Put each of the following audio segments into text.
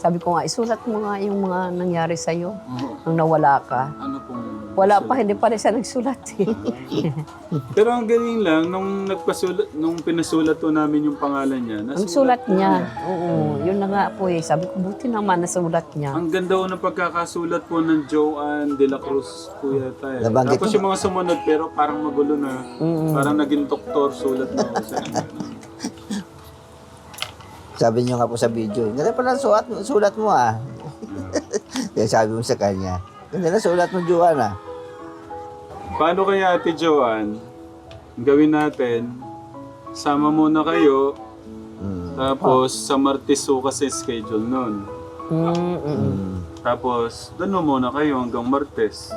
Sabi ko nga, isulat mo nga yung mga nangyari sa'yo nung nawala ka. Ano pong... Wala pa, hindi pa rin siya nagsulat eh. Pero ang galing lang, nung pinasulat po namin yung pangalan niya, Ang sulat niya, oo, yun na nga po eh. Sabi ko, buti naman nasulat niya. Ang ganda po ng pagkakasulat po ng Joanne de la Cruz, Kuya Tay. Nabanggit Tapos mo. yung mga sumunod, pero parang magulo na. Parang naging doktor, sulat na ako sa inyo. Sabi niyo nga po sa video, ganda pala ang sulat mo ah. Kaya sabi mo sa kanya, ganda na sulat mo, Joanna. Paano kaya Ate Joanne, gawin natin, sama muna kayo, tapos sa Martes ho kasi schedule nun. Tapos doon muna kayo hanggang Martes.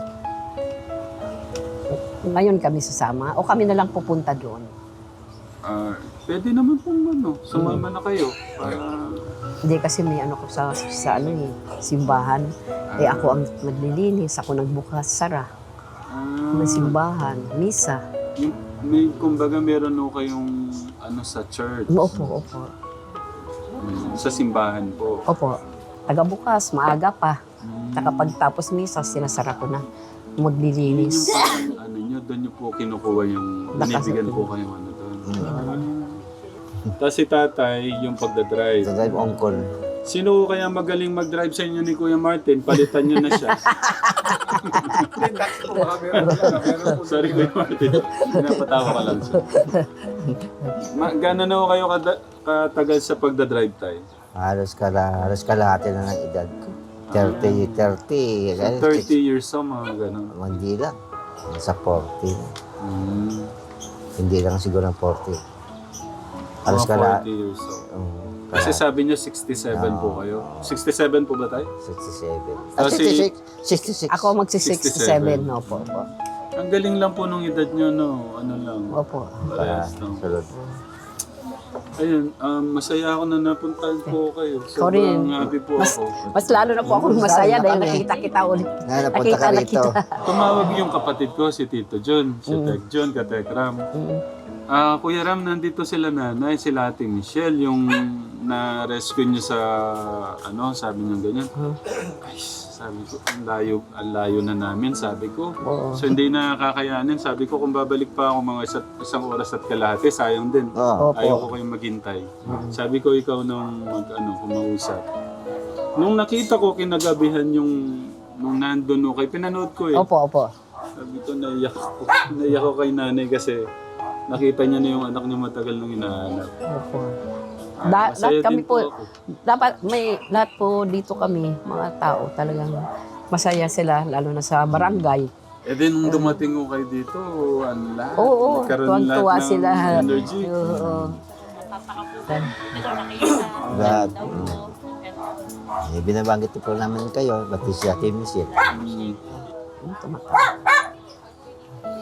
Ngayon kami sasama o kami na lang pupunta doon. Pwede naman pong sumama na kayo. Hindi kasi may ano ko sa ano eh, simbahan. Eh ako ang naglilinis, ako nagbukas sara ng simbahan, misa. May, kumbaga meron ho kayong sa church. Opo. Sa simbahan po. Opo. Tagabukas, maaga pa. Pagtapos misa, sinasara ko na. Maglilinis. Yung parang, doon nyo po kinukuha yung, binibigyan po kayong doon. Tapos si tatay, yung pagdadrive. Drive on-call. Sino kaya magaling mag-drive sa inyo ni Kuya Martin? Palitan nyo na siya. Sorry Kuya Martin. Pinapatawa ka lang siya. Gano'n na ho kayo katagal sa pagdadrive tayo? Halos kalahati na ng edad ko. 30. 30 years o mga gano'n. Hindi lang. Sa 40. Hindi lang siguro ng 40. Halos Mga 40 years old. Kasi sabi niyo 67 po kayo. 67 po ba tayo? 67. 66. Ako magsi-67, opo. Ang galing lang po nung edad niyo, no? Ano lang. Opo. Parehas lang. Sulod. Ayun, masaya ako na napuntahan po kayo. Ikaw rin. Sobrang happy po ako. Mas lalo na po ako masaya dahil nakita kita ulit. Napunta ka rito. Tumawag yung kapatid ko, si Tito John, si Tek John, Katek Ram. Kuya Ram, nandito sila nanay, sila Ate Michelle, yung na-rescue niyo sa, sabi niya ganyan. Ay, sabi ko, ang layo na namin, sabi ko. So hindi na kakayanin, sabi ko, kung babalik pa ako mga isang oras at kalahati, sayang din. Ayaw ko kayong maghintay. Sabi ko, ikaw nung kumausap. Nung nakita ko, kinagabihan nung nandun kay pinanood ko eh. Opo. Sabi ko, naiyak ko kay nanay kasi nakita niya na yung anak niya matagal nang hinahanap. Opo. Masaya Lahat kami din po, ako. dapat lahat po dito kami, mga tao talagang masaya sila, lalo na sa barangay. Eh din nung dumating ko kayo dito, lahat. Oo, nagkaroon lahat tuwang-tuwa ng sila. energy. Oo. Lahat. Binabanggit po namin kayo, pati si Ate Michelle.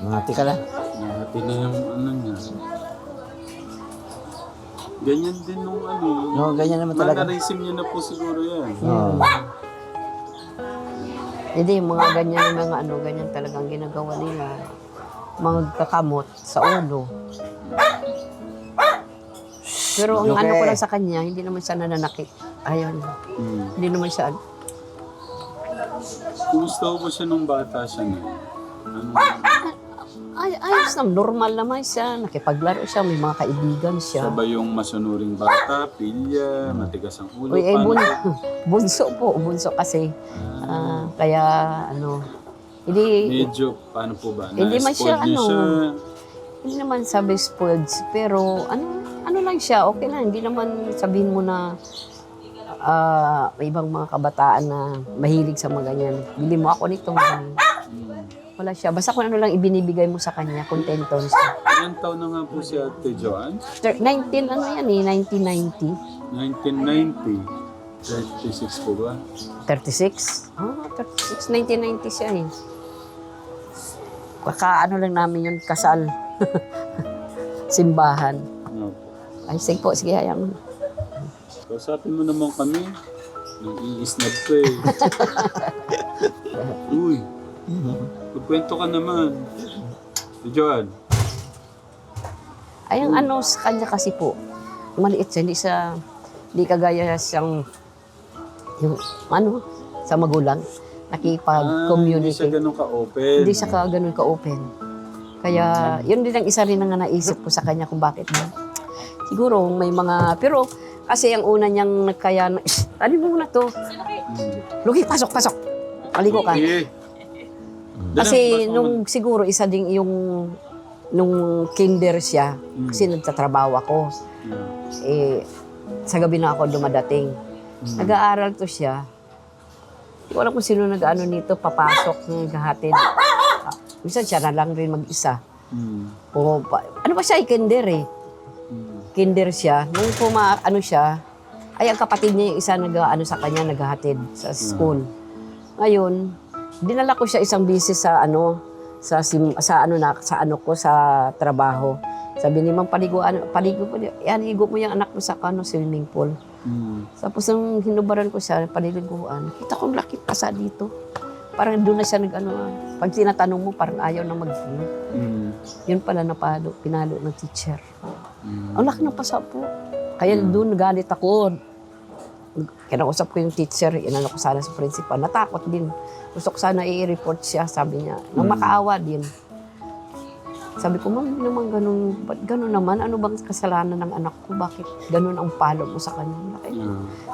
Mati ka lang. Nahati na yung niya. Ganyan din nung No, ganyan naman talaga. Manaraism niya na po siguro yan. Hindi, mga ganyan yung mga ganyan talagang ginagawa nila. Mga kakamot sa ulo. Pero ang ko lang sa kanya, hindi naman siya nananakit. Ayun. Hindi naman siya. Kumusta ko siya nung bata siya na? Ayos lang, normal naman siya. Nakipaglaro siya, may mga kaibigan siya. Siya ba yung masunuring bata, pilya, matigas ang ulo? Uy, bunso kasi. Kaya hindi, Medyo, paano po ba? Hindi man siya, Na-spoiled niyo siya. hindi naman sabi spoiled, pero ano lang siya, okay lang. Hindi naman sabihin mo na may ibang mga kabataan na mahilig sa mga ganyan. Bili mo ako nito. Wala siya. Basta kung ano lang ibinibigay mo sa kanya, kontento na siya. Ilan taon na nga po si Ate Joanne? 1990. 1990. 36 po ba? 36? 36. 1990 siya eh. Baka lang namin yun, kasal. Simbahan. No. Ay, sige po, sige, hayaan mo. Kausapin mo naman kami. Nang iisnab ko eh. Uy. Magkwento ka naman. Si Joanne. Ay, ang sa kanya kasi po, maliit siya, hindi kagaya siyang, yung ano, sa magulang, Hindi siya nakipag-communicate. ganun ka-open. Hindi siya ganun ka-open. Kaya, yun din ang isa rin ang naisip ko sa kanya kung bakit na. Siguro, may mga, pero kasi ang una niyang nagkaya, ano mo na to? Lugi, pasok. Maligo ka. Eh. Kasi nung siguro isa ding yung nung kinder siya, kasi nagtatrabaho ako. Eh, sa gabi na ako dumadating. Nag-aaral to siya. Hindi ko alam kung sino nag-ano nito, papasok, naghahatid. Minsan siya na lang rin mag-isa. O, ano ba siya, kinder eh. Kinder siya. Nung ano siya, ay ang kapatid niya yung isa nag-ano sa kanya, naghahatid sa school. Ngayon, dinala ko siya isang bisis sa ano, sa ano ko sa trabaho. Sabi ni Ma'am, paligo mo yung anak mo sa swimming pool. Tapos nung hinubaran ko siya, paliliguan, kita kong laki pasa dito. Parang doon na siya pag tinatanong mo, parang ayaw na Yun pala pinalo ng teacher. Ang laki ng pasa po. Kaya doon galit ako. Kinausap ko yung teacher, inano ko sana sa principal. Natakot din. Gusto ko sana i-report siya, sabi niya. Nang makaawa din. Sabi ko, Ma'am, hindi naman ganun. Ba't ganun naman? Ano bang kasalanan ng anak ko? Bakit ganun ang palo mo sa kanya?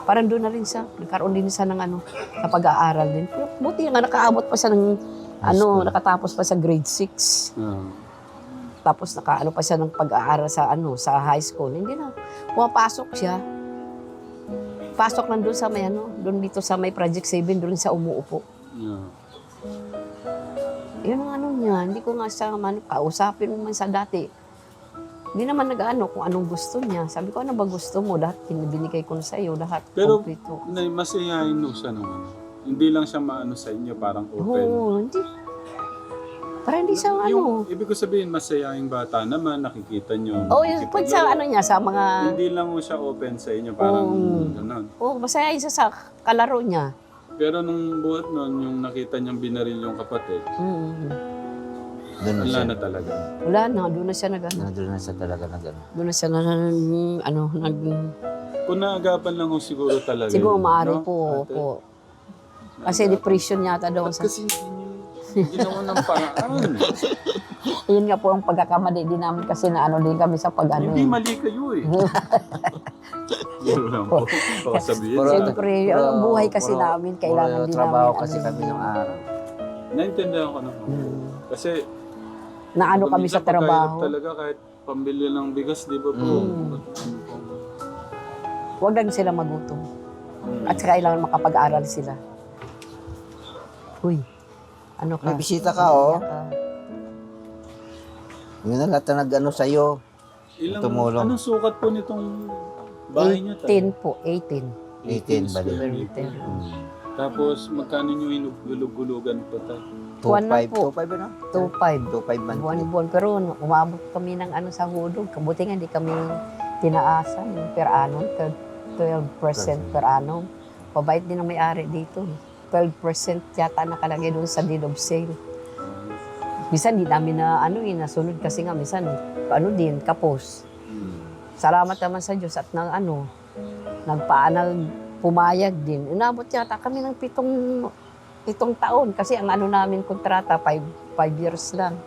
Parang doon na rin siya. Nagkaroon din siya ng sa pag-aaral din. Pero buti nga, nakaabot pa siya ng, nakatapos pa sa grade 6. Tapos pa siya ng pag-aaral sa sa high school. Hindi na. Pumapasok siya. Pasok lang doon sa may doon dito sa may Project 7, doon sa umuupo. Yun ang niya, hindi ko nga siya kausapin mo man sa dati. Hindi naman kung anong gusto niya. Sabi ko, ano ba gusto mo? Lahat binigay ko na sa iyo, lahat Pero, kompleto. masayahin mo siya naman. Hindi lang siya maano sa inyo, parang open. Oo, hindi. Parang hindi siya Ibig ko sabihin, masayahing bata naman, nakikita nyo. Oh, yun, pag sa niya, sa mga... Hindi lang mo siya open sa inyo, parang gano'n. Oh, masaya siya sa kalaro niya. Pero nung buhat nun, yung nakita niyang binaril yung kapatid, Doon na wala siya. na talaga. Wala na, doon na siya Doon na siya talaga doon na siya Kung naagapan lang ho siguro talaga. siguro yun, maaari no, po, ate? po. Kasi depression yata daw. Ba't kasi hindi niyo ginawa ng paraan? Yun nga po ang pagkakamali din namin kasi din kami sa Hindi mali kayo eh. Yun lang po. Sabihin. Siyempre, ang buhay kasi namin, kailangan din trabaho namin. kasi kami ng araw. Naintindihan ko naman. Kasi Naano kami sa minsan pagkahirap trabaho. talaga kahit pambili ng bigas, di ba po? Huwag lang sila magutom. At saka kailangan makapag-aral sila. Uy, ano ka? May bisita ka, oh. Iyak ka. Yun na lahat na nag-ano sa'yo. Tumulong. Anong sukat po nitong bahay niyo? 18 po, 18. 18 bali. 18. Tapos magkano niyo hinugulugan pa tayo? Kuwan lang 2.5. po. 2.5 ano? 2.5. 2.5 monthly. Buwan-buwan. Pero umabot kami ng sa hudog. Kabuti nga, hindi kami tinaasan per annum. 12% per annum. Pabait din ang may-ari dito. 12% yata nakalagay doon sa deed of sale. Minsan, hindi namin nasunod kasi nga, minsan, kapos. Salamat naman sa Diyos at pumayag din. Inabot yata kami ng 7 taon kasi ang namin kontrata 5 years lang.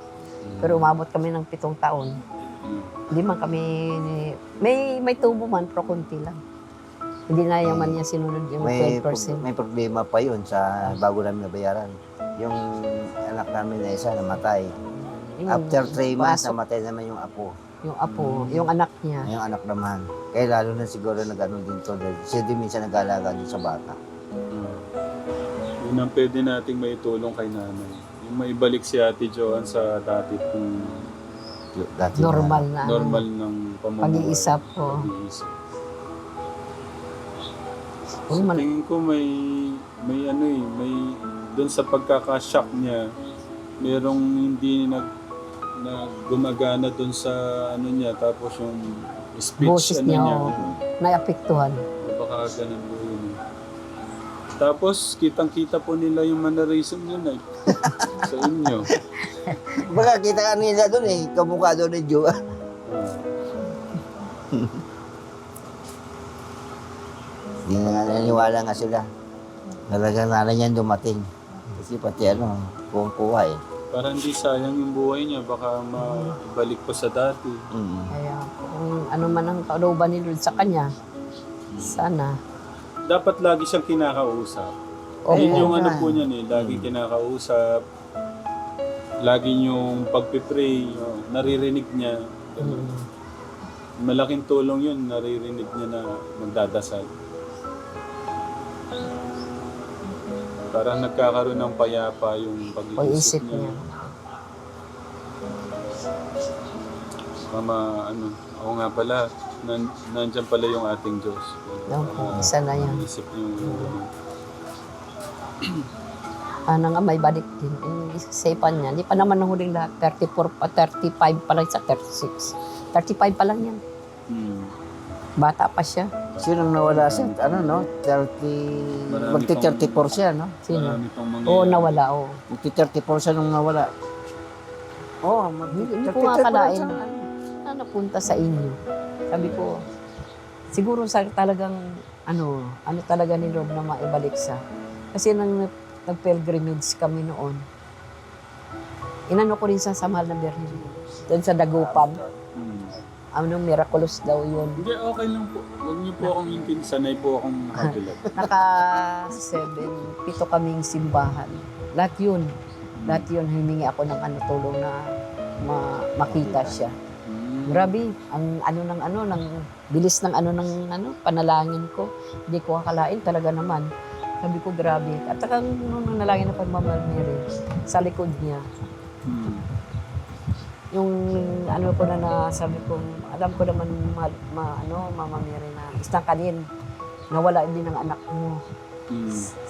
Pero umabot kami ng 7 taon. Hindi man kami may tubo man pero konti lang. Hindi na yaman niya sinunod yung 12%. May problema pa yun sa bago namin nabayaran. Yung anak namin na isa namatay. After 3 months, namatay naman yung apo. Yung apo, yung anak niya. Yung anak naman. Kaya lalo na siguro nag-ano din to. Siya din minsan nag-alaga din sa bata. Yun ang pwede nating maitulong kay nanay. Yung maibalik si Ate Joanne sa dati kung Dati Normal na. normal ng pamumuhay. Pag-iisip po. Pag-iisip. Kung Sa man- tingin ko may doon sa pagkaka-shock niya, merong hindi gumagana doon sa niya, tapos yung speech Boses niya, niya. naapektuhan. Baka ganun po yun. Tapos kitang-kita po nila yung mannerism yun sa inyo. Baka kita ka nila doon kamukha doon ni Joa. Hindi na nga naniwala nga sila. Talagang nanay niyan dumating. Kasi pati kuha eh. Para hindi sayang yung buhay niya, baka mabalik pa sa dati. Kaya kung ano man ang kalooban ni Lord sa kanya, sana. Dapat lagi siyang kinakausap. Opo. Yun yung ano po niyan eh, lagi kinakausap. Lagi yung pagpipray, naririnig niya. Ganun. Malaking tulong yun, naririnig niya na magdadasal. Para nagkakaroon ng payapa yung Pag-isip pag-iisip niya. niya. Mama, ako nga pala, nandyan pala yung ating Diyos. Opo, isa na yan. Isip niyo yung gano'n. Nga may balik din. Yung isipan niya, hindi pa naman nahuling lahat. 34 pa, 35 pa lang sa 36. 35 pa lang yan. Bata pa siya. Sino nawala siya? 30... Marami Magti-34 siya, no? Sino? Marami pang mangyayari. Oo, nawala, oo. Magti-34 siya nung nawala. Oo, Hindi ko nga kalain na napunta sa inyo. Sabi ko, siguro sa talagang, ano talaga ni Lord na maibalik sa. Kasi nang nag-pilgrimage kami noon, inano ko rin sa mahal na Birhen. Doon sa Dagupan. Miraculous daw yun. Hindi, okay lang po. Huwag niyo po akong intin. Sanay po akong makabilag. Pito kaming simbahan. Lahat yun, humingi ako ng tulong na makita siya. Grabe, ang ng bilis ng panalangin ko. Hindi ko akalain talaga naman. Sabi ko, grabe. At saka nung nalangin na pagmamahal Mary, sa likod niya, yung ko na sabi ko, alam ko naman, Mama Mary, na isang kanin, nawala din ng anak mo.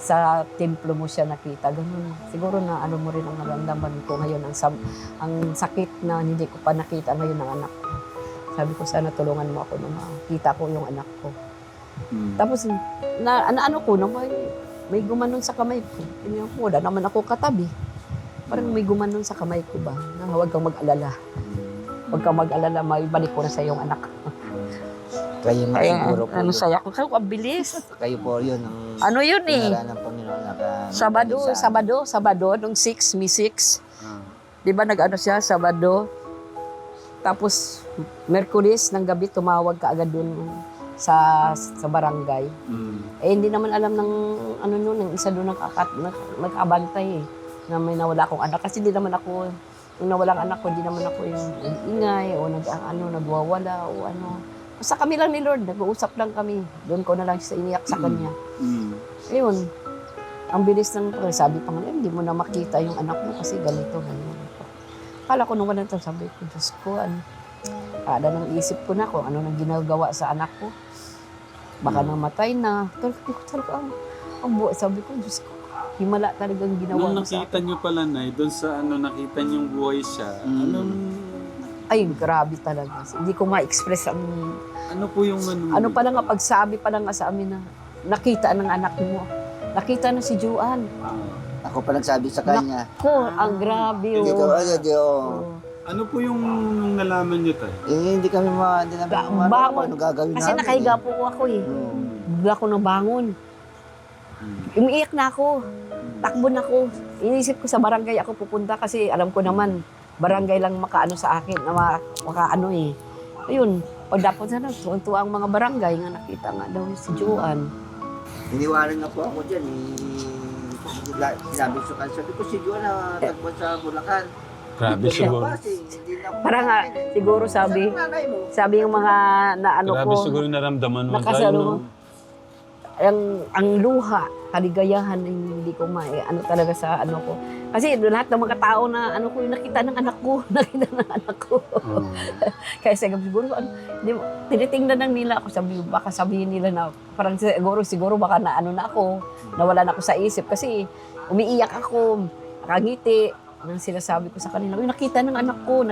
Sa templo mo siya nakita. Ganun. Siguro na mo rin ang naramdaman ko ngayon, ang sakit na hindi ko pa nakita ngayon ng anak ko. Sabi ko, sana tulungan mo ako na makita ko yung anak ko. Tapos, may gumanon sa kamay ko. Wala naman ako katabi. Parang may gumanon sa kamay ko ba, na huwag kang mag-alala. Huwag kang mag-alala, may balik ko na sa iyong anak. Kayo nga siguro po. Saya ko. Ang bilis. Kayo po yun. Yun eh? Pinala ng Panginoon. Sabado, nung 6, May 6. Di ba siya, Sabado? Tapos, Merkulis ng gabi, tumawag ka agad dun sa barangay. Hindi naman alam ng ng isa doon nag-abantay eh, na may nawala akong anak. Kasi hindi naman ako, nung nawalang anak ko, hindi naman ako yung ingay o nagwawala o ano. Basta kami lang ni Lord, nag-uusap lang kami. Doon ko na lang siya iniyak sa kanya. Ayun, ang bilis ng sabi pa nga, hindi mo na makita yung anak mo kasi ganito. Kala ko nung wala ito, sabi ko, Diyos ko, kada nang isip ko na kung ano nang ginagawa sa anak ko. Baka namatay na. Sabi ko, Diyos ko, himala talagang ginawa Nung mo sa nakita niyo pala, Nay, doon sa nakita niyong buhay siya, ay, grabe talaga. Hindi ko ma-express ang... Ano po yung Ano pa lang, pagsabi pa lang sa amin na nakita ng anak mo. Nakita na si Juan. Ako pa nagsabi sa kanya. Ang grabe. Ano po yung nalaman niyo tayo? hindi namin Bangon. ano gagawin Kasi namin. nakahiga po ako eh. Bigla ko nang bangon. Umiiyak na ako. Takbo na ako. Inisip ko sa barangay ako pupunta kasi alam ko naman, barangay lang makaano sa akin, na makaano eh. Ayun, pagdapot na tuwa ang mga barangay nga nakita nga daw si Juan. Iniwanan nga po ako dyan Sinabi ko si Juan na tagpuan sa Bulacan. Grabe siguro. Parang nga, siguro sabi yung mga Grabe siguro naramdaman mo nakasalo, ang luha, kaligayahan hindi ko talaga sa ko. Kasi lahat ng mga tao na nakita ng anak ko. Kaya siguro tinitingnan lang nila ako, baka sabihin nila na parang siguro baka na ako, nawala na ako sa isip kasi umiiyak ako, nakangiti. Nang sinasabi ko sa kanila, nakita ng anak ko.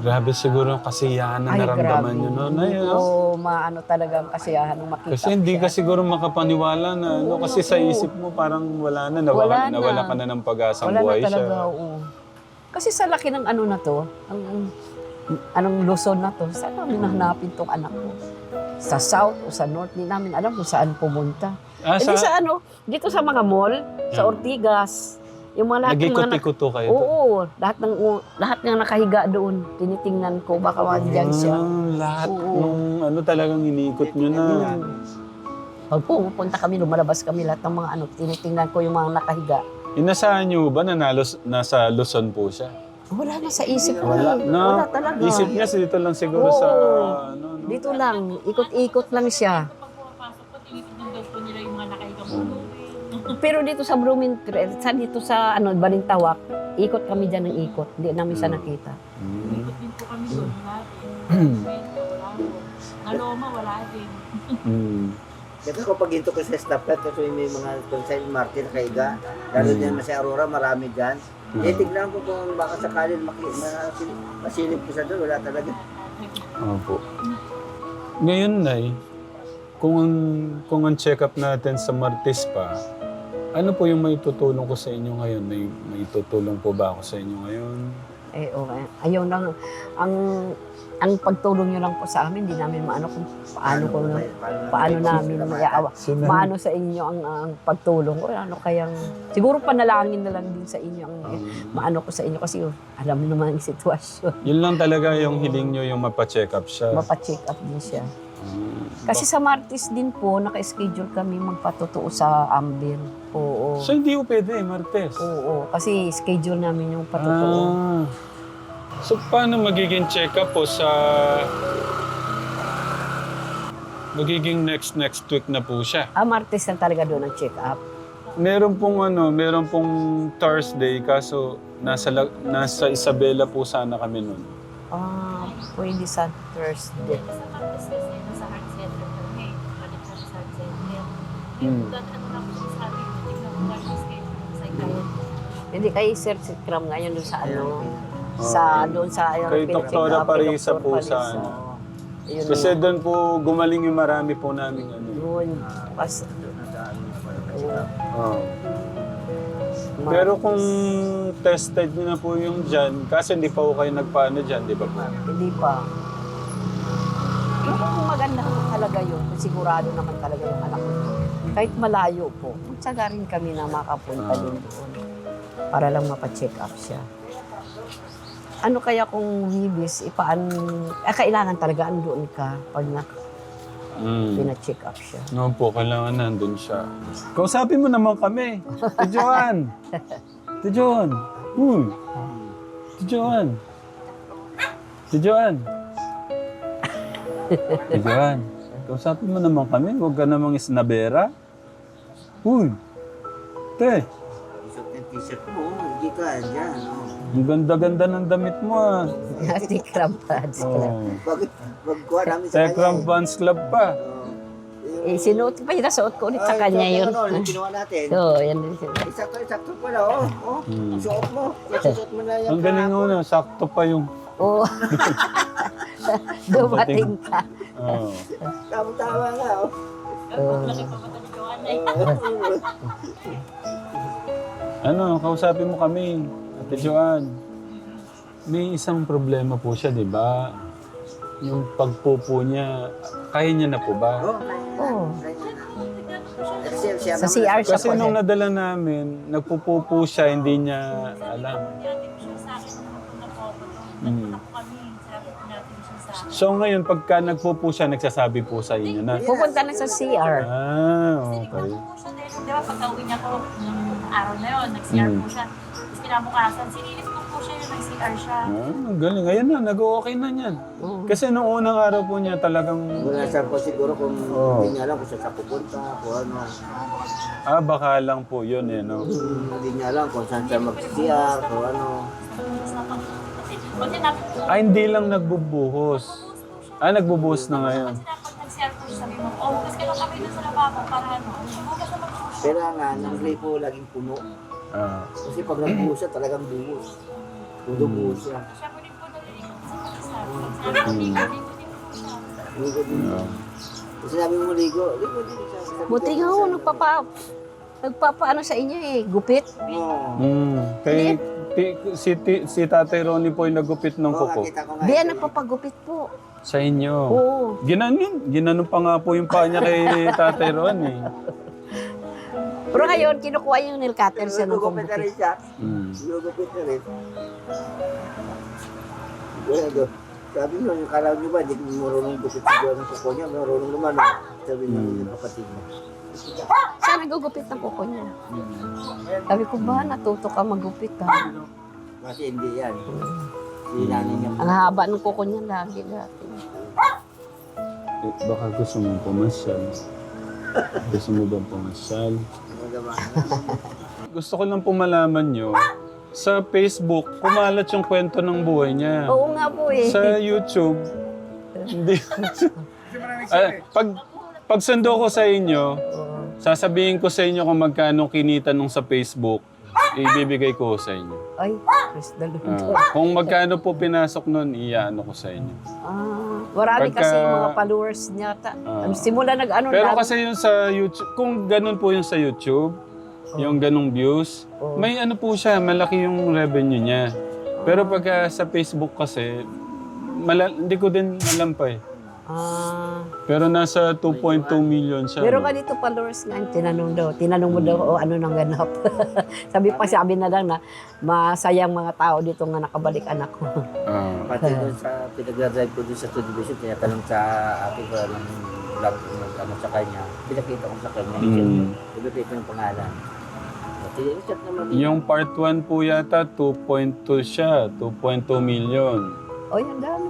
Grabe siguro ang kasiyahan na naramdaman niyo noon. Oo, talagang kasiyahan ng makita. Kasi hindi ka siguro makapaniwala na kasi sa isip mo parang wala na, nawala ka na ng pag-asang buhay siya. Wala na talaga, oo. Kasi sa laki ng na to, anong Luzon na to, saan namin nahanapin tong anak ko? Sa South o sa North, hindi namin alam kung saan pumunta. Hindi sa ano, dito sa mga mall, sa Ortigas, yung mga lahat ng mga Nag-ikot-ikot to kayo? Oo, lahat ng nakahiga doon, tinitingnan ko, baka mandyan siya. Lahat Oo. nung ano talagang iniikot nyo na. Pag pupunta kami, lumalabas kami, lahat ng mga ano, tinitingnan ko yung mga nakahiga. Inasahan nyo ba na nasa Luzon po siya? Wala na sa isip ko. Wala Wala na. talaga. Isip niya dito lang siguro Oo. sa ano, no? Dito lang, ikot-ikot lang siya. Pumapasok po, tinitignan daw po nila yung mga nakahigang pulubi. Pero dito sa Blooming Trail, dito sa ano, Balintawak, ikot kami dyan ng ikot. Hindi namin siya nakita. Ikot din po kami doon, wala din. Wala po. Naloma, wala din. Kasi kapag ito ko sa stoplight, kasi may mga kung sa Martin kaiga, lalo dyan sa Aurora, marami dyan. Tignan ko kung baka sakaling masilip ko sa doon, wala talaga. Opo. Ngayon, Nay, kung ang check-up natin sa Martes pa, ano po yung may tutulong ko sa inyo ngayon? May tutulong po ba ako sa inyo ngayon? Eh, okay. Ayaw lang. Ang pagtulong nyo lang po sa amin, hindi namin maano kung paano namin maiawa. Maano sa inyo ang pagtulong ko. Ano kayang, siguro panalangin na lang din sa inyo ang maano ko sa inyo kasi alam mo naman ang sitwasyon. Yun lang talaga yung hiling nyo, yung mapacheck up siya. Mapacheck up din siya. Kasi sa Martes din po, naka-schedule kami magpatotoo sa Ambir. Oo. So hindi po pwede, Martes? Oo, kasi schedule namin yung patotoo. So paano magiging check-up po sa... Magiging next week na po siya? Martes lang talaga doon ang check-up. Meron pong Thursday, kaso nasa Isabela po sana kami nun. Pwede sa Thursday. Sa Martes kasi, nasa heart center kami. Balik kami sa heart center. Ngayon, ano na po sa amin, tignan mo ba yung schedule ng psychiatrist. Hindi kay Sir Sikram ngayon doon sa ano, doon sa Kay Doktora Parisa po sa ano. Yun, Kasi doon po gumaling yung marami po namin ano. yun. Pas, Pero kung tested nyo na po yung dyan, kasi hindi pa po kayo nagpaano dyan, di ba po? hindi pa. Yung maganda talaga yun, kung sigurado naman talaga yung anak ko. Kahit malayo po, magtsaga rin kami na makapunta din doon. Para lang mapacheck up siya. Ano kaya kung Wibis, kailangan talaga andoon ka pag pina-check up siya. No po, kailangan nandun siya. Kausapin mo naman kami. Si Joan. Si Joan. Si Joan. Si Joan. Si Joan. Kausapin mo naman kami. Huwag ka namang isnabera. Te. Isok yung t-shirt mo, hindi ka dyan. Ang ganda-ganda ng damit mo ah. Sikram pads. Bakit magkuha namin sa Tekram Fans Club pa. Sinuot pa yun, nasuot ko ulit sa kanya yun. Ano, yung kinuha natin. So, yan din siya. Sakto pala, suot mo. Suot mo na yan. Ang galing mo na, sakto pa yung... Oo. Dumating ka. Tama nga, Laki pa mata ni Joanna. Ano, kausapin mo kami, Ate Joan. May isang problema po siya, di ba? Yung pagpupo niya, kaya niya na po ba? Oo. Sa CR siya Kasi po. nung nadala namin, nagpupupo siya, hindi niya alam. Natin po siya sa akin nung pupunta po ako doon. Nagpunta po kami, sabi po natin siya sa akin. So ngayon, pagka nagpupo siya, nagsasabi po sa inyo na, Pupunta na sa CR. okay. Po siya dahil, di ba, pagka-uwi niya ko, nung araw na yun, nag-CR po siya. Tapos kinabukasan, sinilip ko po siya, nag-CR siya. Ang galing. Ngayon na, nag-okay na yan. Kasi nung unang araw po niya talagang, Wala siya po siguro kung hindi niya alam kung saan siya pupunta, kung ano. baka lang po yun eh, no? Hindi niya alam kung saan siya mag-CR, kung ano. Kasi napag Hindi lang nagbubuhos. Nagbubuhos na ngayon. Kasi nag-CR po siya, sabi mo, hugas ka lang kami doon sa lababo para ano. Hugas naman po siya. Pero nga, ng gripo laging puno. Kasi pag nagbuhos siya, talagang buhos. Buhos siya. Siya po din po naliligo sa pag-isa. Sabi ko, ligo din po siya. Ligo din. Kasi sabi mo ligo din siya. Buti nga ho, nagpapaano sa inyo eh, gupit. Oo. Kay, si Tatay Ronnie po yung nagupit ng Oo, kuko. nakita ko nga. Diyan nagpapagupit po. Sa inyo. Oo. Ginanon pa nga po yung paa niya kay Tatay Ronnie. Pero ngayon, kinukuha yung nail cutter siya ng Gugupit na rin kumupit. siya. Mm. Gugupit na rin. Bueno, sabi mo, yung kalaw niyo ba, hindi ko marunong gupit si Diyo ng kuko niya, marunong naman ah. Sabi niya yung kapatid mo. Siya nagugupit ng kuko niya. Sabi ko ba, natuto ka magupit ha? Kasi hindi yan. Si nanay niya. Ang haba ng kuko niya lagi dati. Baka gusto mo pumasyal. Gusto mo bang pumasyal? Magawa. Gusto ko lang pumalaman nyo, sa Facebook, kumalat yung kwento ng buhay niya. Oo nga po eh. Sa YouTube, hindi. Pag sundo ko sa inyo, sasabihin ko sa inyo kung magkano kinita nung sa Facebook, ibibigay ko sa inyo. Ay, praise the Lord. Kung magkano po pinasok nun, iyaano ko sa inyo. Marami Pagka- kasi mga followers niya. Simula nag-ano Pero lang. kasi yung sa YouTube, kung ganun po yung sa YouTube, yung ganung views, may ano po siya, malaki yung revenue niya. Pero pagka sa Facebook kasi, hindi ko din alam pa eh. Pero nasa 2.2 million siya. Pero no? ganito followers nga, tinanong mo daw, ano nang ganap. sabi na lang na, masayang mga tao dito nga nakabalik anak ko. Pati doon sa pinag-drive ko doon sa 2 Division, tinatanong sa akin ko anong vlog ano sa kanya. Pinakita ko sa kanya. Pinakita ko yung pangalan. Chat naman. Yung part 1 po yata, 2.2 siya. 2.2 million. O, yan dami.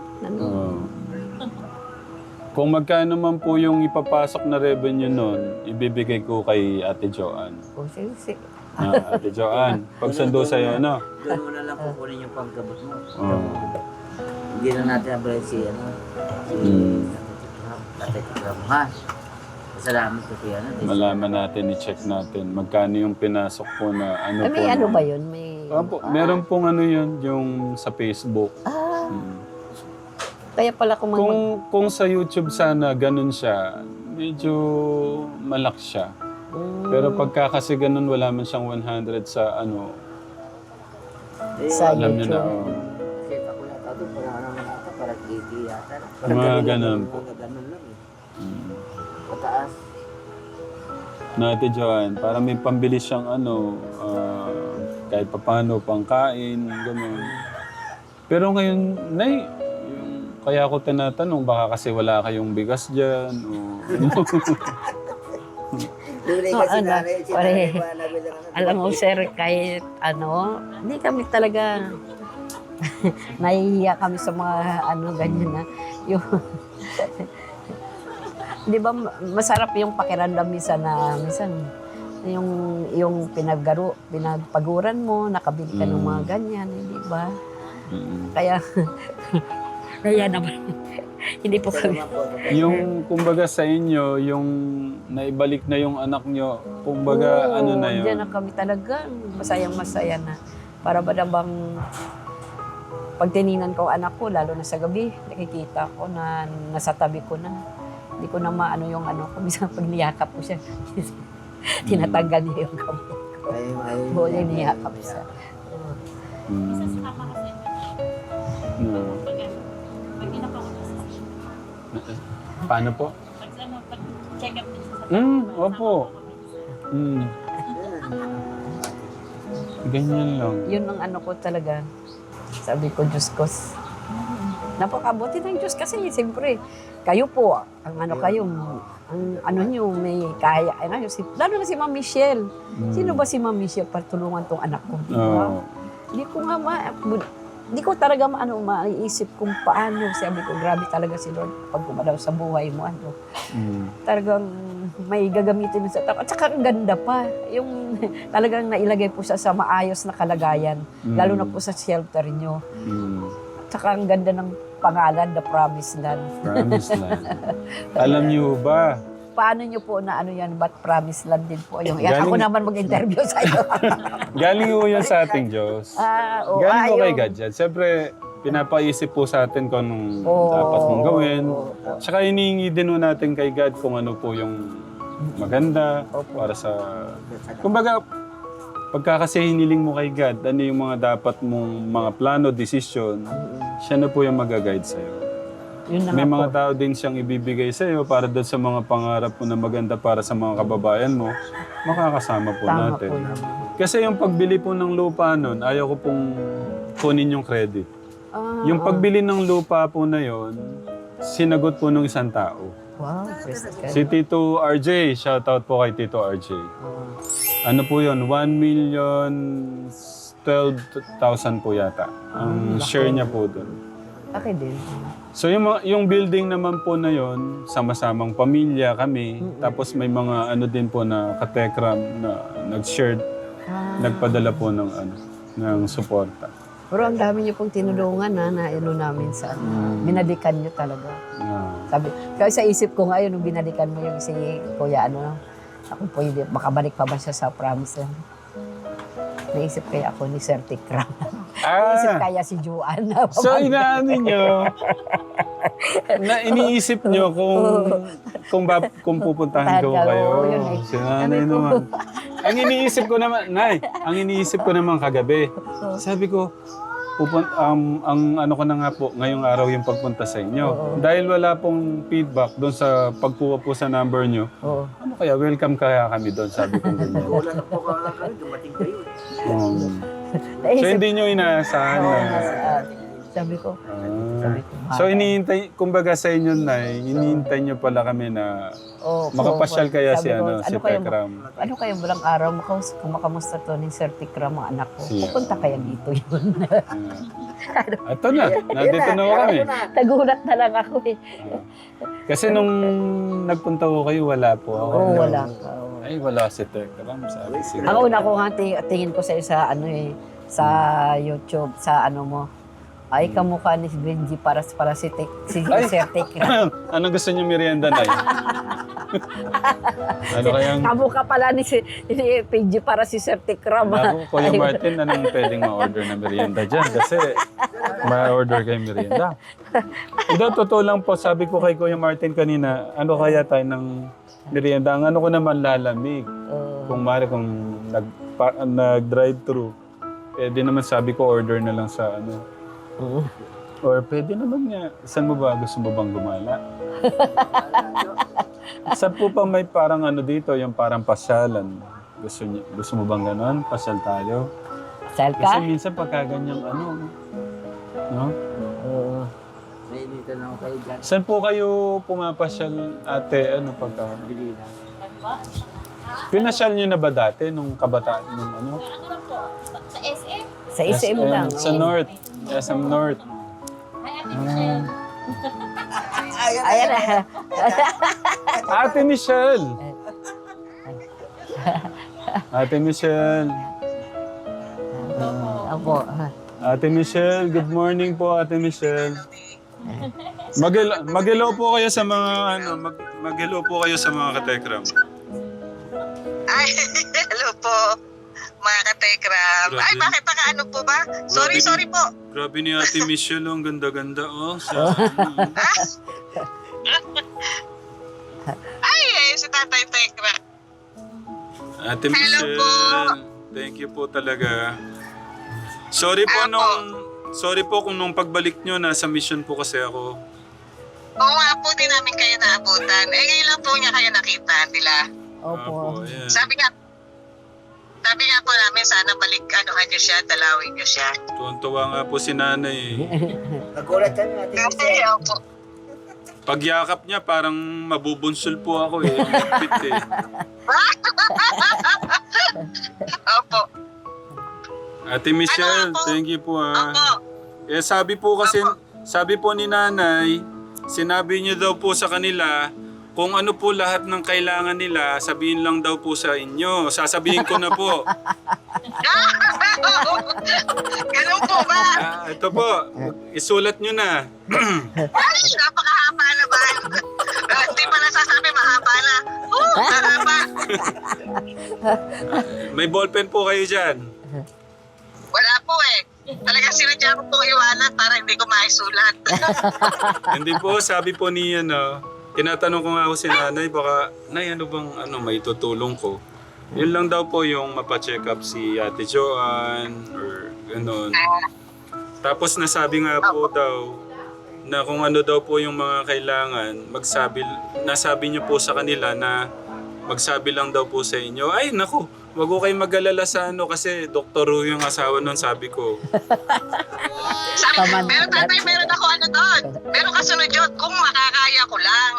Kung magkano man po yung ipapasok na revenue nun, ibibigay ko kay Ate Joanne. O, sige. Ate Joanne, pagsundo sa'yo, ano? Doon mo na lang kukunin yung panggamot mo. Oo. Hindi na natin abray si Tatay Tikram, ha? Salamat ko siya. Malaman natin, i-check natin. Magkano yung pinasok po na ano po. May ano ba yun? May... Meron pong ano yun, yung sa Facebook. Kaya pala kung Kung sa YouTube sana ganun siya, medyo malaki siya. Pero pagka kasi ganun, wala man siyang 100 sa ano, sa alam niyo na. YouTube. Kita ko yata doon, parang 80 yata. Mga ganun po. Mga ganun lang eh. Pataas. Ate Joanne, para may pambili siyang ano, kahit papano, pangkain, gano'n. Pero ngayon, kaya ako tinatanong, baka kasi wala kayong bigas dyan, o ano. Alam mo, sir, kahit ano, hindi kami talaga nahihiya kami sa mga ano, ganyan na. Yung, di ba masarap yung pakiramdam minsan yung pinagpaguran mo, nakabili ka ng mga ganyan, di ba? Kaya naman, hindi po kami. Yung, kumbaga sa inyo, yung naibalik na yung anak nyo, kumbaga ano na yun? Diyan na kami talaga, masayang-masaya na. Para ba bang pag tininan ko ang anak ko, lalo na sa gabi, nakikita ko na nasa tabi ko na. Hindi ko na maano yung ano ko. Minsan pag niyakap ko siya, tinatanggal niya yung kamay ko. Buo niya niyakap siya. Isa sa kama kasi pag ginapakot sa Paano po? pag check up din sa Opo. Ganyan lang. Yun ang ano ko talaga. Sabi ko, Diyos ko, napakabuti ng Diyos kasi siyempre, kayo po, ang ano kayo, ang ano nyo, may kaya, ano, lalo na si Ma'am Michelle. Sino ba si Ma'am Michelle para tulungan tong anak ko? Diba? Hindi ko nga hindi ko talaga maiisip kung paano. Sabi ko, grabe talaga si Lord pag gumalaw sa buhay mo. Ano. Talagang may gagamitin sa tao. At saka ang ganda pa. Yung talagang nailagay po siya sa maayos na kalagayan. Lalo na po sa shelter nyo. At saka ang ganda ng pangalan, The Promised Land. Promised Land. Alam niyo ba? Paano nyo po na ano yan, ba't Promised Land din po? Yung, ako naman mag-interview sa iyo. Galing po yan sa ating Diyos. Galing po kay God yan. Siyempre, pinapaisip po sa atin kung anong dapat mong gawin. Tsaka hinihingi din po natin kay God kung ano po yung maganda, para sa... Kumbaga, pagka kasi hiniling mo kay God, ano yung mga dapat mong mga plano, decision, siya na po yung mag-guide sa'yo. Yun na May nga mga po. tao din siyang ibibigay sa'yo para doon sa mga pangarap mo na maganda para sa mga kababayan mo, makakasama po Tama natin. po yun. Kasi yung pagbili po ng lupa nun, ayaw ko pong kunin yung credit. Ah, Yung pagbili ng lupa po na yon, sinagot po ng isang tao. wow, praise God. Si Tito RJ, shoutout po kay Tito RJ. Ah, Ano po yun? 1,012,000 po yata. Ang share niya po doon. akin din. So yung building naman po na yon, sama-samang pamilya kami. Tapos may mga ano din po na katekram na nag-share, nagpadala po ng ano, ng suporta. Pero ang dami niyo pong tinulungan na ano namin sa binalikan niyo talaga. Sabi, kaya sa isip ko ngayon, nung binalikan mo yung si Kuya, ako po hindi, makabalik pa ba siya sa promise land? Naisip kaya ako ni Sir Tikram. Naisip kaya si Juan. So inaano nyo, na iniisip nyo kung pupuntahan ko Tahan ka, kayo. oo, yun eh. Si nanay naman. Ang iniisip ko naman, Nay, ang iniisip ko naman kagabi, sabi ko, ang ano ko na nga po, ngayong araw yung pagpunta sa inyo. Dahil wala pong feedback doon sa pagkuha po sa number nyo, Oo. ano kaya, welcome kaya kami doon, sabi ko ganyan. Wala na po kayo, dumating kayo. So Naisip hindi nyo inaasahan ko, na... sabi ko, So iniintay, kumbaga sa inyo, Nay, iniintay nyo pala kami na oh, makapasyal kaya si, sabi ko, si kaya, Tekram. ano kaya walang araw, makamusta to ni Sir Tikram, ang anak ko. Siya. Pupunta kaya dito yun. Ito na, nandito na ho kami. Nagulat na lang ako eh. Kasi nung nagpunta ko kayo, wala po ako. Oo, wala ka. oo. Ay, wala si Tekram, sabi sige. Ang una ko nga tingin ko sa ano eh, sa YouTube, sa ano mo. Ay, kamukha ni Benji para si Ay! Sir Tikram. Anong gusto niyo merienda, Nay? Ano kayang... Kamukha pala ni Benji para si Sir Tikram. Ako, Kuya Martin, anong pwedeng ma-order na merienda dyan? Kasi ma-order kayo merienda. Ito, totoo lang po, sabi ko kay Kuya Martin kanina, ano kaya tayo ng merienda? Ang ano ko naman lalamig. Kung mari, kung nag-drive-thru, pwede naman sabi ko order na lang sa ano. Or pwede naman nga, saan mo ba? Gusto mo bang gumala? Saan po pa may parang ano dito, yung parang pasyalan? Gusto mo bang ganon? Pasyal tayo? Sal Kasi ka? minsan pagka ganyang ano, no? Nainita na ako kayo dyan. Saan po kayo pumapasyal, ate? Ano pagka? Pinasyal niyo na ba dati nung kabataan nung ano? Ano lang po? Sa SM? Sa SM lang. Sa North. SM North. Ay, Ate Michelle. Ayan na. Ate Michelle! Ate Michelle. Ako. Ate Michelle, good morning po, Ate Michelle. Mag-hello po kayo sa mga ano, mag-hello po kayo sa mga katekram. Ay, hello po, mga katekram. Ay, Grabe. bakit ano po ba? Sorry po. Grabe ni Ate Michelle, ang ganda-ganda oh. Ay, si Tatay Tekram. Ate Hello Michelle, po. thank you po talaga. Sorry po kung nung pagbalik nyo, nasa mission po kasi ako. Oo nga po, din namin kayo naabutan. Eh, ngayon lang po niya kayo nakita, nila. Opo. Ayan. Sabi nga po namin, sana balik, anuhan niyo siya, dalawin niyo siya. Tuwan-tuwa nga po si nanay eh. Nagulat ka na natin kasi. Kasi, opo. Pagyakap niya, parang mabubunsol po ako eh. Ang higpit eh. Opo. Ate Michelle, Ano po? thank you po ah. Opo. Eh sabi po ni nanay, sinabi niyo daw po sa kanila, kung ano po lahat ng kailangan nila, sabihin lang daw po sa inyo. Sasabihin ko na po. Ganun po ba? Ito po, isulat niyo na. Ay, napakahaba naman. Hindi pa nasasabi, mahaba na. Mahaba. May ballpen po kayo dyan. Wala po eh. Talagang sinadya ko pong iwanan para hindi ko maisulat. Hindi po, sabi po ni ano, tinatanong ko nga ako si nanay, baka, nay, ano bang may tutulong ko? Yun lang daw po yung mapacheck up si Ate Joanne or gano'n. Tapos nasabi nga po daw na kung ano daw po yung mga kailangan, nasabi niyo po sa kanila na magsabi lang daw po sa inyo. Ay, naku, wag ko kayong mag-alala sa kasi Dr. Ru yung asawa nun, sabi ko. Paman- Pero tatay, meron ako doon. Pero kasunod yun, kung makakaya ko lang.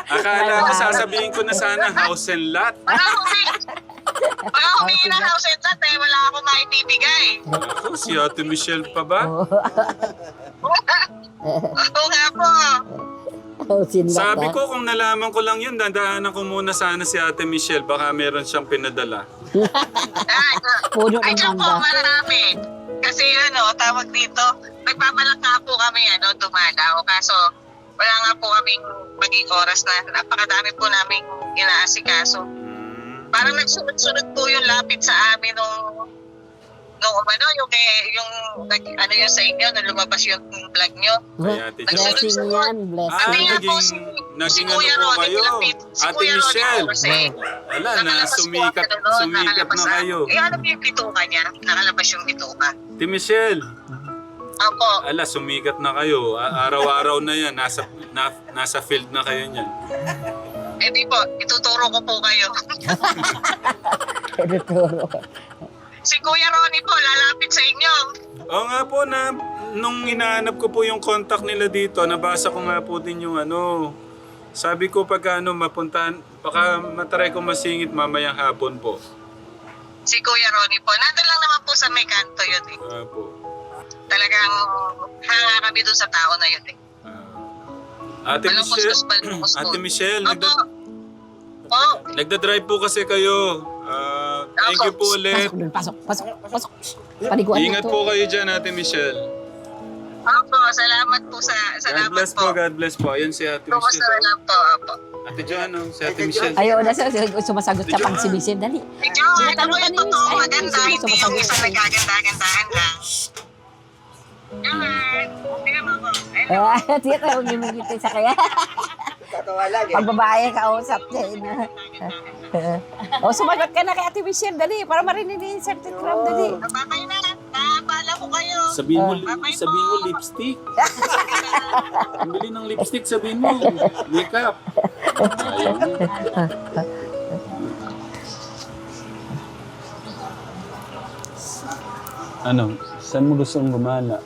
Akala ko sasabihin ko na sana house and lot. Baka humingi ng house and lot wala akong maibibigay. Ako, si Ate Michelle pa ba? Oo nga po. Sabi ko, kung nalaman ko lang yun, dadaanan ko muna sana si Ate Michelle. Baka meron siyang pinadala. Puno Ay, ng dyan po, mangga. marami. Kasi tawag dito, nagpabalak nga po kami, dumalaw. Kaso, wala nga po kaming maging oras na napakadami po naming inaasikaso. Parang nagsunod-sunod po yung lapit sa amin nung yung sa inyo, nung lumabas yung vlog nyo. Kay Ate Joanne. Blessing yan, blessing. Naging Kuya ano po Ronnie, kayo? si Ate Kuya Ronnie Michelle. po kasi, Wala na, nakalabas po sumikat ako doon, na nakalabas kayo. alam niyo yung bituka niya? Nakalabas yung bituka. Ate Michelle. Opo. Ala, sumikat na kayo. Araw-araw na yan. Nasa field na kayo niyan. Di po, ituturo ko po kayo. Tinuturo. Si Kuya Ronnie po, lalapit sa inyo. Oo nga po, nung inaanap ko po yung contact nila dito, nabasa ko nga po din yung sabi ko pag mapuntahan, baka matry ko masingit mamayang hapon po. Si Kuya Ronnie po, nandun lang naman po sa may kanto yun eh. Po. Talagang hanga kami dun sa tao na yun eh. Ate Walang Michelle, kuskus-balungkus po. Ate Michelle, Opo. nagda-drive po kasi kayo. Thank you po ulit. Pasok. Paliguan Ingat po kayo dyan, Ate Michelle. Opo, salamat po sa God salamat bless po. po, God bless po. Ayun si Ate Kumusta Michelle. lang po, opo. Ate Joanne, si Ate Michelle. Ayaw na siya, sumasagot siya pang si Michelle. Dali. Medyo, alam mo yung totoo, maganda, hindi yung isang nagaganda-gandahan lang. Yan, tingnan mo po. Tiyan ka, huwag gimigitay sa kaya. Tatawa lang Pag babae, kausap niya. Sumagot ka na kay Ate Michelle, dali. Para marinig ni Certain Cram, dali. Babay na, napala ko kayo. Sabihin mo lipstick. Ang bili ng lipstick, sabihin mo. Makeup. Ayaw mo. Saan mo gustong gumala?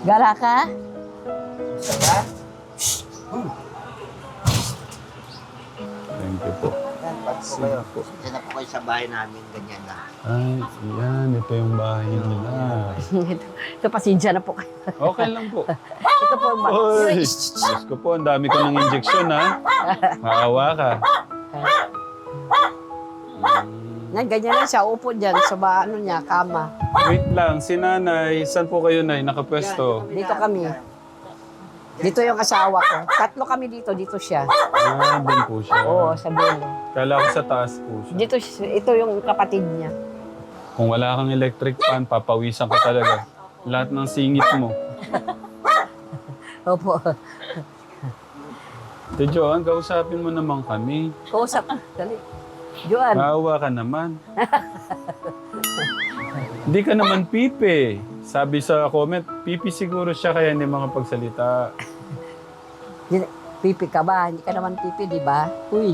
Gala ka? Thank you po. Yan, pati po kayo. Diyan na po kayo sa bahay namin, ganyan na. Ay, yan. Ito yung bahay nila. Ito, pasensya na po kayo. Okay lang po. Ito po yung Oy! Diyos ko po, ang dami ko ng injection, ha? Maawa ka. Yan, ganyan lang siya. Upo dyan sa niya, kama. Wait lang, si nanay, saan po kayo, nay? Nakapwesto? Dito kami. Dito yung asawa ko. Tatlo kami dito. Dito siya. Doon po siya. Oo, sa dulo. Kala ko sa taas po siya. Dito, ito yung kapatid niya. Kung wala kang electric fan, papawisan ka talaga. Lahat ng singit mo. Opo. Te Joanne, kausapin mo naman kami. Kausap. Dali. Joan. Maawa ka naman. Hindi ka naman pipi. Sabi sa comment, pipi siguro siya kaya hindi makapagsalita. Pipi ka ba? Hindi ka naman pipi, di ba? Uy.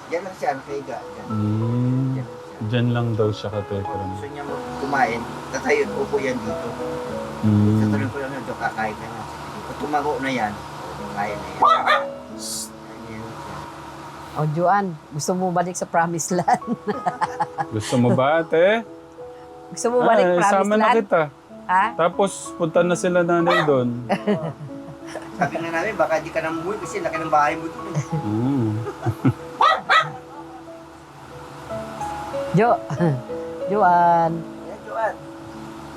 Yan lang siya, kaiga. Yan. Diyan lang daw siya katekram. Gusto niya kumain, tatayo, upo yan dito. Tatayo ko lang yun, kakain ka na. Pag tumago na yan, kaya na yan. O, Joan, gusto mo balik sa promised land? Gusto mo ba, ate? Gusto mo balik promised sama na land? kita. Ha? Tapos punta na sila nanay doon. Sabi na namin, baka di ka na umuwi kasi laki ng bahay mo doon. Joan. Yan, Joan.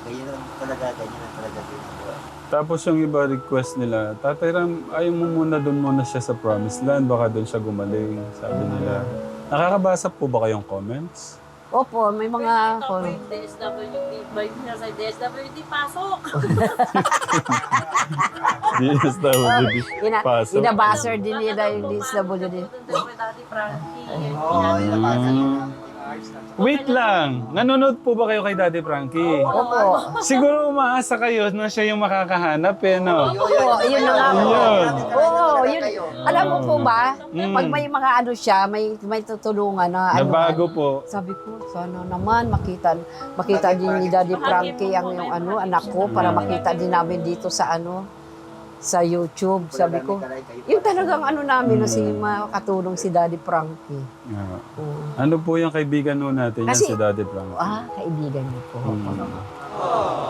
Ganyan lang talaga ginagawa. Tapos yung iba request nila, Tatay Ram, ayaw mo muna siya sa promised land, baka doon siya gumaling, sabi nila. Nakakabasa po ba kayong comments? Opo, may mga... Ito po yung DSWD. By niya sa DSWD, pasok! DSWD. Pasok. Inabasser din nila yung DSWD. Doon kay Daddy Frankie. Oo, yun ang basa niya. Wait lang. Nanonood po ba kayo kay Daddy Frankie? Opo. Siguro umaasa kayo na siya yung makakahanap eh, no? Opo, yun na nga po. Yun. Oo, yun. Alam mo po ba, Mm. pag may mga ano siya, may tutulungan na ano. Nabago po. Sabi ko, sana naman makita din ni Daddy Frankie ang yung ano, anak ko para makita din namin dito sa ano, sa YouTube. Sabi ko, yung talagang ano namin na si makatulong si Daddy Frankie. Yeah. Oo. Ano po yung kaibigan nun natin yan Kasi- si Daddy Frankie? Kaibigan niyo po.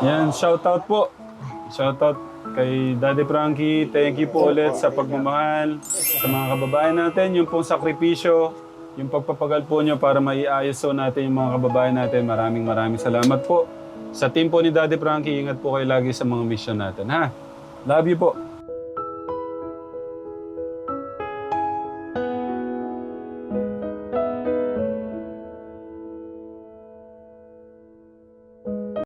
Yan, shoutout po. Shoutout kay Daddy Frankie. Thank you po ulit sa pagmamahal sa mga kababayan natin. Yung pong sakripisyo, yung pagpapagal po nyo para maiayos po natin yung mga kababayan natin. Maraming salamat po. Sa team po ni Daddy Frankie, ingat po kayo lagi sa mga mission natin, ha? Love you po.